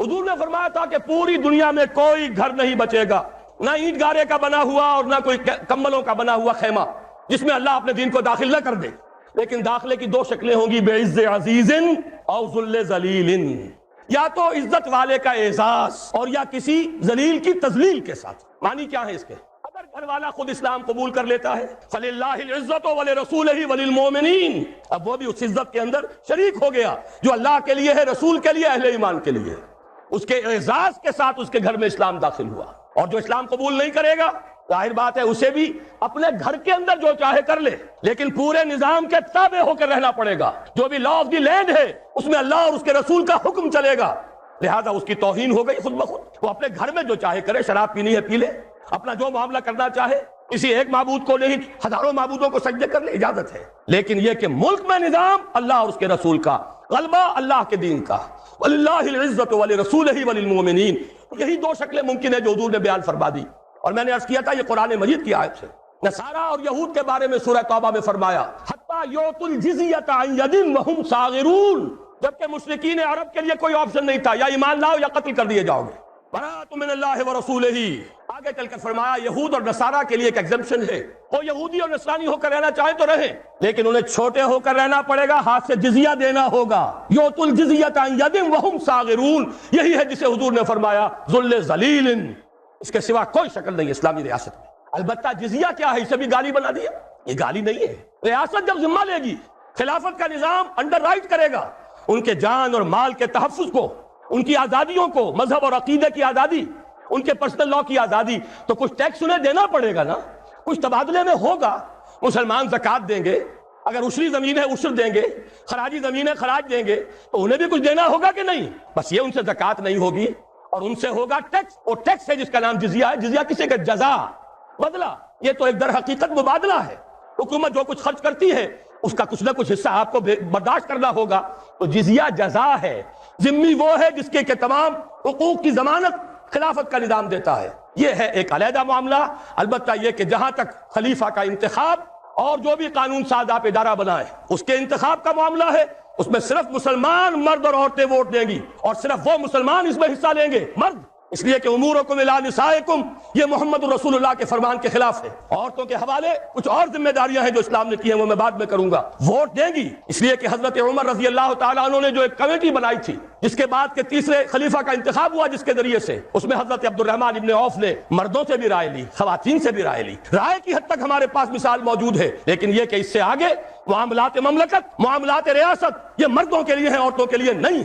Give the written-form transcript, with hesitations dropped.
حضور نے فرمایا تھا کہ پوری دنیا میں کوئی گھر نہیں بچے گا، نہ اینٹ گارے کا بنا ہوا اور نہ کوئی کمبلوں کا بنا ہوا خیمہ، جس میں اللہ اپنے دین کو داخل نہ کر دے، لیکن داخلے کی دو شکلیں ہوں گی، بعز عزیز او ذل ذلیل، یا تو عزت والے کا اعزاز اور یا کسی ذلیل کی تذلیل کے ساتھ۔ معنی کیا ہے اس کے؟ اگر گھر والا خود اسلام قبول کر لیتا ہے فَلِلَّهِ الْعِزَّةُ وَلِرَسُولِهِ وَلِلْمُؤْمِنِينَ، اب وہ بھی اس عزت کے اندر شریک ہو گیا جو اللہ کے لیے ہے، رسول کے لیے، اہل ایمان کے لیے، اس کے اعزاز کے ساتھ اس کے گھر میں اسلام داخل ہوا۔ اور جو اسلام قبول نہیں کرے گا ظاہر بات ہے اسے بھی اپنے گھر کے اندر جو چاہے کر لے، لیکن پورے نظام کے تابع ہو کر رہنا پڑے گا۔ جو بھی لا آف دی لینڈ ہے اس میں اللہ اور اس کے رسول کا حکم چلے گا، لہذا اس کی توہین ہو گئی خود بخود۔ وہ اپنے گھر میں جو چاہے کرے، شراب پینی ہے پی لے، اپنا جو معاملہ کرنا چاہے، کسی ایک معبود کو نہیں ہزاروں معبودوں کو سجدے کر لے، اجازت ہے، لیکن یہ کہ ملک میں نظام اللہ اور اس کے رسول کا، غلبہ اللہ کے دین کا، وَلِلَّهِ الْعِزَّةُ وَلِرَسُولِهِ وَلِلْمُؤْمِنِينَ، یہی دو شکلیں ممکن ہے جو حضور نے بیان فرما دی۔ اور میں نے عرض کیا تھا یہ قرآن مجید کی آیت ہے۔ نصارہ اور یہود کے بارے میں سورہ توبہ میں فرمایا حَتَّى يُعْطُوا الْجِزْيَةَ عَنْ يَدٍ وَهُمْ صَاغِرُونَ، جبکہ مشرکین عرب کے لیے کوئی آپشن نہیں تھا، یا ایمان لاؤ یا قتل کر دیے جاؤ گے۔ بَرَأَةٌ مِّنَ اللَّهِ وَرَسُولِهِ، آگے چل کر فرمایا یہود اور نصارہ کے لیے ایک ایگزمپشن ہے، وہ یہودی اور نصرانی ہو کر رہنا چاہیں تو رہیں، لیکن انہیں چھوٹے ہو کر رہنا پڑے گا، ہاتھ سے جزیہ دینا ہوگا۔ يُعْطُوا الْجِزْيَةَ عَنْ يَدٍ وَهُمْ صَاغِرُونَ، یہی ہے جسے حضور نے فرمایا ذل ذلیل، اس کے سوا کوئی شکل نہیں اسلامی ریاست میں۔ البتہ جزیہ کیا ہے، اسے بھی گالی بنا دیا، یہ گالی نہیں ہے۔ ریاست جب ذمہ لے گی، خلافت کا نظام انڈر رائٹ کرے گا ان کے جان اور مال کے تحفظ کو، ان کی آزادیوں کو، مذہب اور عقیدے کی آزادی، ان کے پرسنل لا کی آزادی، تو کچھ ٹیکس انہیں دینا پڑے گا نا، کچھ تبادلے میں ہوگا۔ مسلمان زکوٰۃ دیں گے، اگر عشری زمین ہے عشر دیں گے، خراجی زمین ہے خراج دیں گے، تو انہیں بھی کچھ دینا ہوگا کہ نہیں؟ بس یہ ان سے زکوٰۃ نہیں ہوگی اور ان سے ہوگا ٹیکس، اور ٹیکس ہے جس کا نام جزیہ ہے۔ جزیہ کسی کا جزا، بدلہ، یہ تو ایک در حقیقت مبادلہ ہے۔ حکومت جو کچھ خرچ کرتی ہے اس کا کچھ نہ کچھ حصہ آپ کو برداشت کرنا ہوگا، تو جزیہ جزا ہے۔ ذمہ وہ ہے جس کے تمام حقوق کی ضمانت خلافت کا نظام دیتا ہے۔ یہ ہے ایک علیحدہ معاملہ۔ البتہ یہ کہ جہاں تک خلیفہ کا انتخاب اور جو بھی قانون ساز آپ ادارہ بنائیں اس کے انتخاب کا معاملہ ہے، اس میں صرف مسلمان مرد اور عورتیں ووٹ دیں گی، اور صرف وہ مسلمان اس میں حصہ لیں گے، مرد، اس لیے کہ امورکم الی نسائکم، یہ محمد رسول اللہ کے فرمان کے خلاف ہے۔ عورتوں کے حوالے کچھ اور ذمہ داریاں ہیں جو اسلام نے کی ہیں، وہ میں بعد میں کروں گا۔ ووٹ دیں گی، اس لیے کہ حضرت عمر رضی اللہ تعالیٰ عنہ نے جو ایک کمیٹی بنائی تھی جس کے بعد کے تیسرے خلیفہ کا انتخاب ہوا، جس کے ذریعے سے اس میں حضرت عبد الرحمن ابن عوف نے مردوں سے بھی رائے لی، خواتین سے بھی رائے لی۔ رائے کی حد تک ہمارے پاس مثال موجود ہے، لیکن یہ کہ اس سے آگے معاملات مملکت، معاملات ریاست، یہ مردوں کے لیے ہیں، عورتوں کے لیے نہیں۔